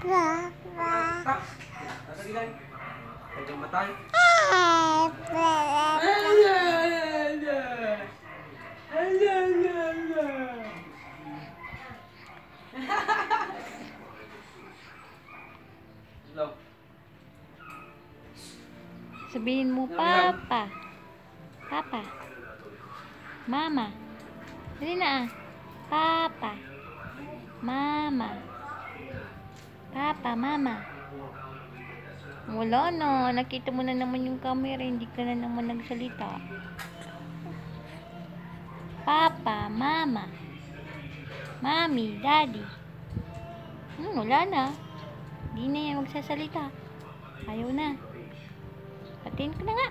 Tak. Nasa gilay. Kaya matay. Hello. Sabihin mo, Papa. Papa. Mama. Dali na ah. Papa. Mama. Papa, Mama. Wala na. Nakita mo na naman yung camera. Hindi ka na naman nagsalita. Papa, Mama. Mami, Daddy. Wala na. Hindi na yan magsasalita. Ayaw na. Patiin ko na nga.